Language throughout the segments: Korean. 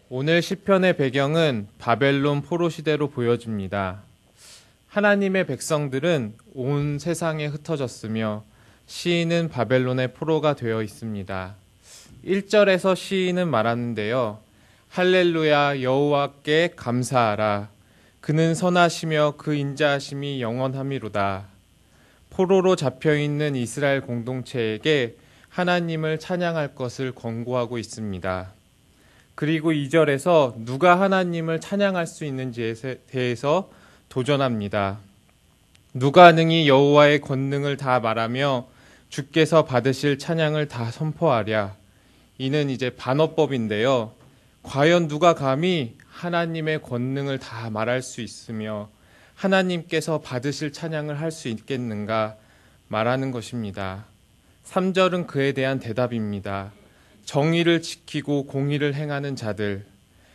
오늘 시편의 배경은 바벨론 포로 시대로 보여집니다. 하나님의 백성들은 온 세상에 흩어졌으며 시인은 바벨론의 포로가 되어 있습니다. 1절에서 시인은 말하는데요. 할렐루야 여호와께 감사하라. 그는 선하시며 그 인자하심이 영원함이로다. 포로로 잡혀있는 이스라엘 공동체에게 하나님을 찬양할 것을 권고하고 있습니다. 그리고 2절에서 누가 하나님을 찬양할 수 있는지에 대해서 도전합니다. 누가 능히 여호와의 권능을 다 말하며 주께서 받으실 찬양을 다 선포하랴. 이는 이제 반어법인데요. 과연 누가 감히 하나님의 권능을 다 말할 수 있으며 하나님께서 받으실 찬양을 할 수 있겠는가 말하는 것입니다. 3절은 그에 대한 대답입니다. 정의를 지키고 공의를 행하는 자들,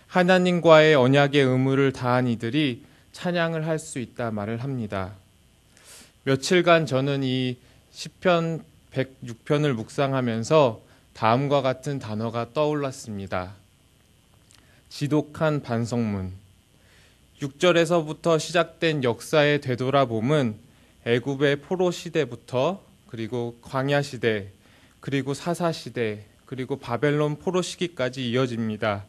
하나님과의 언약의 의무를 다한 이들이 찬양을 할 수 있다 말을 합니다. 며칠간 저는 이 시편 106편을 묵상하면서 다음과 같은 단어가 떠올랐습니다. 지독한 반성문. 6절에서부터 시작된 역사의 되돌아봄은 애굽의 포로 시대부터 그리고 광야 시대, 그리고 사사 시대, 그리고 바벨론 포로 시기까지 이어집니다.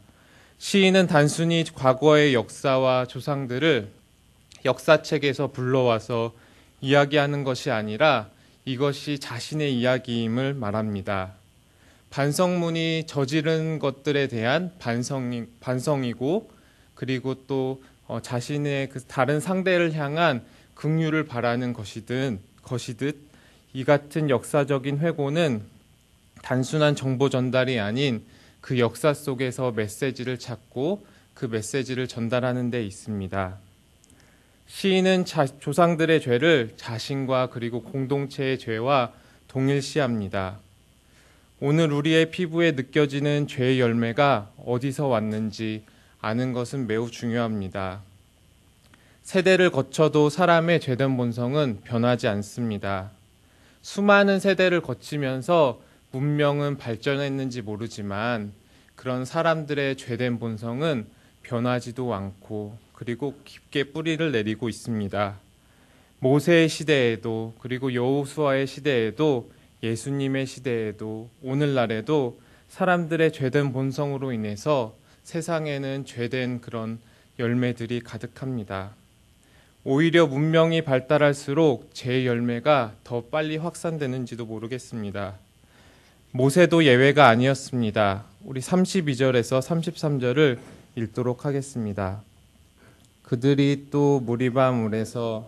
시인은 단순히 과거의 역사와 조상들을 역사책에서 불러와서 이야기하는 것이 아니라 이것이 자신의 이야기임을 말합니다. 반성문이 저지른 것들에 대한 반성이고 그리고 또 자신의 그 다른 상대를 향한 긍휼을 바라는 것이듯 이 같은 역사적인 회고는 단순한 정보 전달이 아닌 그 역사 속에서 메시지를 찾고 그 메시지를 전달하는 데 있습니다. 시인은 조상들의 죄를 자신과 그리고 공동체의 죄와 동일시합니다. 오늘 우리의 피부에 느껴지는 죄의 열매가 어디서 왔는지 아는 것은 매우 중요합니다. 세대를 거쳐도 사람의 죄된 본성은 변하지 않습니다. 수많은 세대를 거치면서 문명은 발전했는지 모르지만 그런 사람들의 죄된 본성은 변하지도 않고 그리고 깊게 뿌리를 내리고 있습니다. 모세의 시대에도 그리고 여호수아의 시대에도 예수님의 시대에도 오늘날에도 사람들의 죄된 본성으로 인해서 세상에는 죄된 그런 열매들이 가득합니다. 오히려 문명이 발달할수록 죄의 열매가 더 빨리 확산되는지도 모르겠습니다. 모세도 예외가 아니었습니다. 우리 32절에서 33절을 읽도록 하겠습니다. 그들이 또 무리바 물에서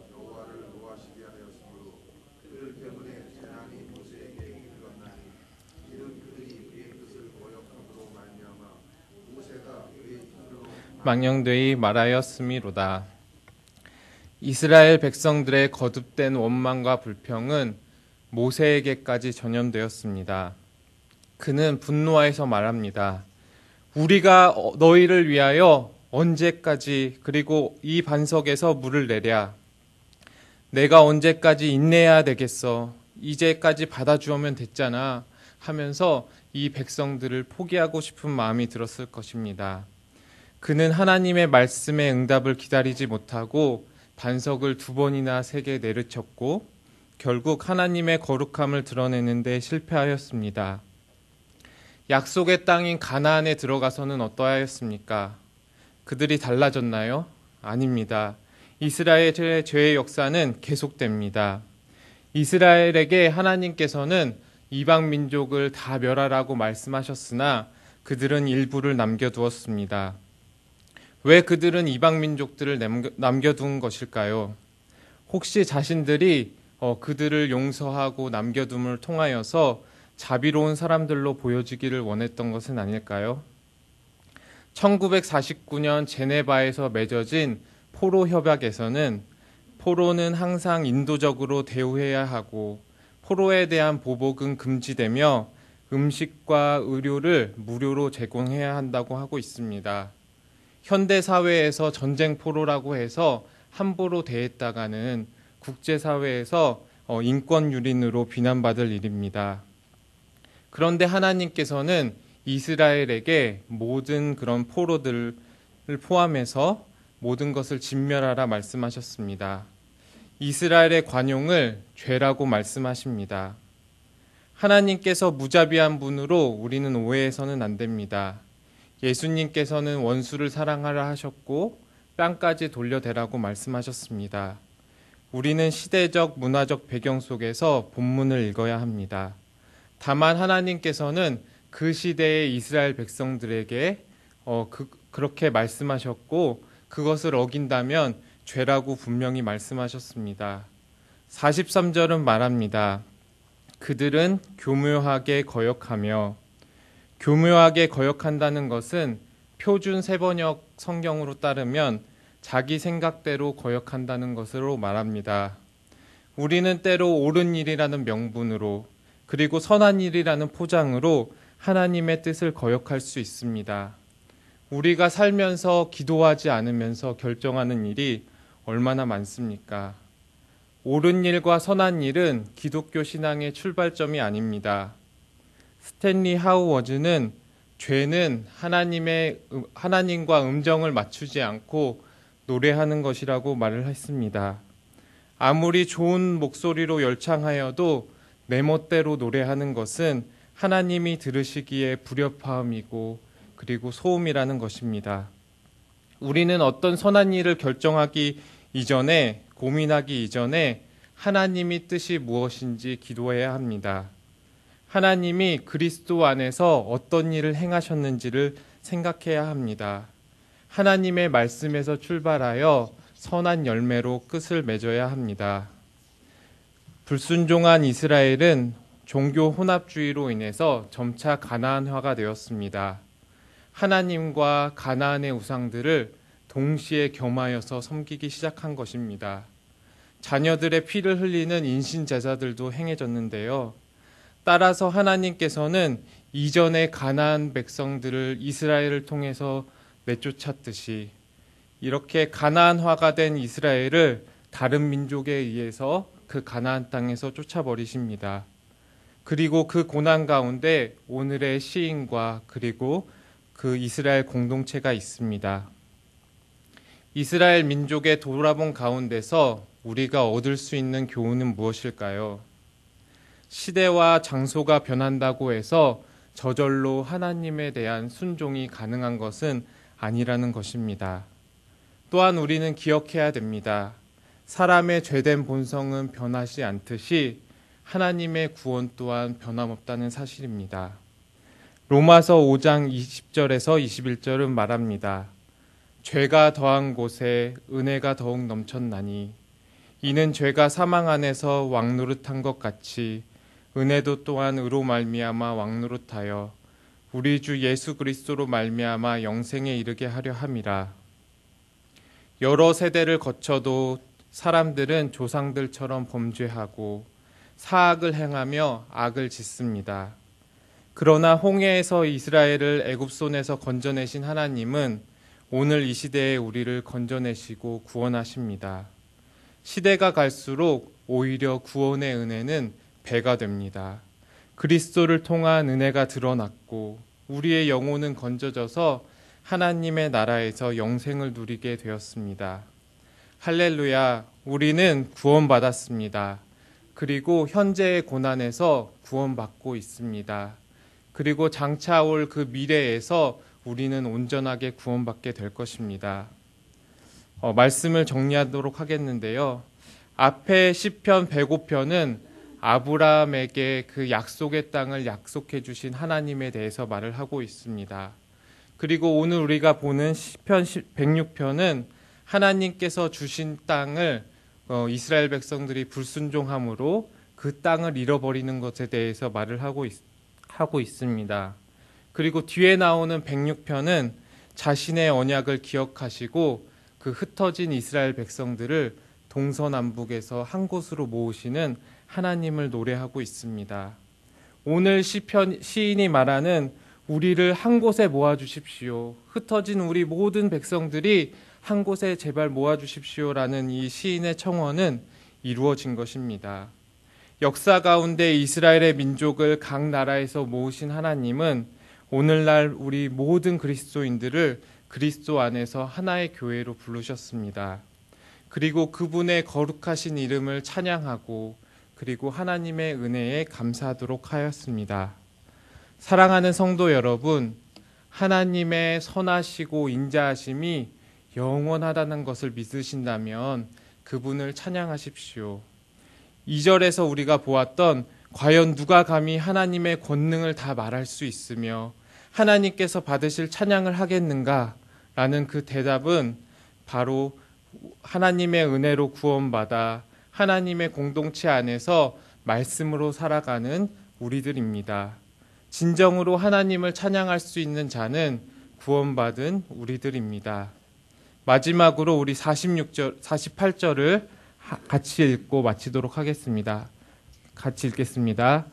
망령되이 말하였음이로다. 이스라엘 백성들의 거듭된 원망과 불평은 모세에게까지 전염되었습니다. 그는 분노하여서 말합니다. 우리가 너희를 위하여 언제까지 그리고 이 반석에서 물을 내랴. 내가 언제까지 인내해야 되겠어. 이제까지 받아주면 됐잖아 하면서 이 백성들을 포기하고 싶은 마음이 들었을 것입니다. 그는 하나님의 말씀의 응답을 기다리지 못하고 반석을 2번이나 세게 내리쳤고 결국 하나님의 거룩함을 드러내는 데 실패하였습니다. 약속의 땅인 가나안에 들어가서는 어떠하였습니까? 그들이 달라졌나요? 아닙니다. 이스라엘의 죄의 역사는 계속됩니다. 이스라엘에게 하나님께서는 이방 민족을 다 멸하라고 말씀하셨으나 그들은 일부를 남겨두었습니다. 왜 그들은 이방 민족들을 남겨둔 것일까요? 혹시 자신들이 그들을 용서하고 남겨둠을 통하여서 자비로운 사람들로 보여지기를 원했던 것은 아닐까요? 1949년 제네바에서 맺어진 포로 협약에서는 포로는 항상 인도적으로 대우해야 하고 포로에 대한 보복은 금지되며 음식과 의료를 무료로 제공해야 한다고 하고 있습니다. 현대 사회에서 전쟁 포로라고 해서 함부로 대했다가는 국제사회에서 인권 유린으로 비난받을 일입니다. 그런데 하나님께서는 이스라엘에게 모든 그런 포로들을 포함해서 모든 것을 진멸하라 말씀하셨습니다. 이스라엘의 관용을 죄라고 말씀하십니다. 하나님께서 무자비한 분으로 우리는 오해해서는 안 됩니다. 예수님께서는 원수를 사랑하라 하셨고 뺨까지 돌려대라고 말씀하셨습니다. 우리는 시대적 문화적 배경 속에서 본문을 읽어야 합니다. 다만 하나님께서는 그 시대의 이스라엘 백성들에게 그렇게 말씀하셨고 그것을 어긴다면 죄라고 분명히 말씀하셨습니다. 43절은 말합니다. 그들은 교묘하게 거역하며, 교묘하게 거역한다는 것은 표준 세번역 성경으로 따르면 자기 생각대로 거역한다는 것으로 말합니다. 우리는 때로 옳은 일이라는 명분으로 그리고 선한 일이라는 포장으로 하나님의 뜻을 거역할 수 있습니다. 우리가 살면서 기도하지 않으면서 결정하는 일이 얼마나 많습니까? 옳은 일과 선한 일은 기독교 신앙의 출발점이 아닙니다. 스탠리 하우워즈는 죄는 하나님과 음정을 맞추지 않고 노래하는 것이라고 말을 했습니다. 아무리 좋은 목소리로 열창하여도 내 멋대로 노래하는 것은 하나님이 들으시기에 불협화음이고 그리고 소음이라는 것입니다. 우리는 어떤 선한 일을 결정하기 이전에, 고민하기 이전에 하나님이 뜻이 무엇인지 기도해야 합니다. 하나님이 그리스도 안에서 어떤 일을 행하셨는지를 생각해야 합니다. 하나님의 말씀에서 출발하여 선한 열매로 끝을 맺어야 합니다. 불순종한 이스라엘은 종교 혼합주의로 인해서 점차 가나안화가 되었습니다. 하나님과 가나안의 우상들을 동시에 겸하여서 섬기기 시작한 것입니다. 자녀들의 피를 흘리는 인신제사들도 행해졌는데요. 따라서 하나님께서는 이전의 가나안 백성들을 이스라엘을 통해서 내쫓았듯이 이렇게 가나안화가 된 이스라엘을 다른 민족에 의해서 그 가나안 땅에서 쫓아버리십니다. 그리고 그 고난 가운데 오늘의 시인과 그리고 그 이스라엘 공동체가 있습니다. 이스라엘 민족의 돌아본 가운데서 우리가 얻을 수 있는 교훈은 무엇일까요? 시대와 장소가 변한다고 해서 저절로 하나님에 대한 순종이 가능한 것은 아니라는 것입니다. 또한 우리는 기억해야 됩니다. 사람의 죄된 본성은 변하지 않듯이 하나님의 구원 또한 변함없다는 사실입니다. 로마서 5장 20절에서 21절은 말합니다. 죄가 더한 곳에 은혜가 더욱 넘쳤나니 이는 죄가 사망 안에서 왕노릇한 것 같이 은혜도 또한 의로 말미암아 왕노릇하여 우리 주 예수 그리스도로 말미암아 영생에 이르게 하려 함이라. 여러 세대를 거쳐도 사람들은 조상들처럼 범죄하고 사악을 행하며 악을 짓습니다. 그러나 홍해에서 이스라엘을 애굽 손에서 건져내신 하나님은 오늘 이 시대에 우리를 건져내시고 구원하십니다. 시대가 갈수록 오히려 구원의 은혜는 배가 됩니다. 그리스도를 통한 은혜가 드러났고 우리의 영혼은 건져져서 하나님의 나라에서 영생을 누리게 되었습니다. 할렐루야, 우리는 구원받았습니다. 그리고 현재의 고난에서 구원받고 있습니다. 그리고 장차 올 그 미래에서 우리는 온전하게 구원받게 될 것입니다. 말씀을 정리하도록 하겠는데요. 앞에 시편 105편은 아브라함에게 그 약속의 땅을 약속해 주신 하나님에 대해서 말을 하고 있습니다. 그리고 오늘 우리가 보는 시편 106편은 하나님께서 주신 땅을 이스라엘 백성들이 불순종함으로 그 땅을 잃어버리는 것에 대해서 말을 하고 있습니다. 그리고 뒤에 나오는 106편은 자신의 언약을 기억하시고 그 흩어진 이스라엘 백성들을 동서남북에서 한 곳으로 모으시는 하나님을 노래하고 있습니다. 오늘 시인이 말하는 우리를 한 곳에 모아주십시오. 흩어진 우리 모든 백성들이 한 곳에 제발 모아주십시오라는 이 시인의 청원은 이루어진 것입니다. 역사 가운데 이스라엘의 민족을 각 나라에서 모으신 하나님은 오늘날 우리 모든 그리스도인들을 그리스도 안에서 하나의 교회로 부르셨습니다. 그리고 그분의 거룩하신 이름을 찬양하고 그리고 하나님의 은혜에 감사하도록 하였습니다. 사랑하는 성도 여러분, 하나님의 선하시고 인자하심이 영원하다는 것을 믿으신다면 그분을 찬양하십시오. 2절에서 우리가 보았던 과연 누가 감히 하나님의 권능을 다 말할 수 있으며 하나님께서 받으실 찬양을 하겠는가? 라는 그 대답은 바로 하나님의 은혜로 구원받아 하나님의 공동체 안에서 말씀으로 살아가는 우리들입니다. 진정으로 하나님을 찬양할 수 있는 자는 구원받은 우리들입니다. 마지막으로 우리 48절을 같이 읽고 마치도록 하겠습니다. 같이 읽겠습니다.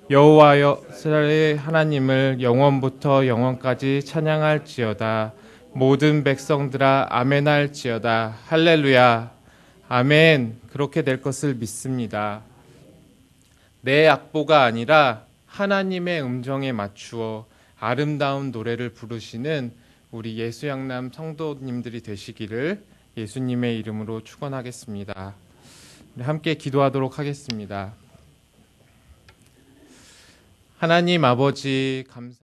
여호와여 이스라엘의 하나님을 영원부터 영원까지 찬양할지어다. 모든 백성들아 아멘할지어다. 할렐루야. 아멘. 그렇게 될 것을 믿습니다. 내 악보가 아니라 하나님의 음정에 맞추어 아름다운 노래를 부르시는 우리 예수양남 성도님들이 되시기를 예수님의 이름으로 축원하겠습니다. 함께 기도하도록 하겠습니다. 하나님 아버지 감사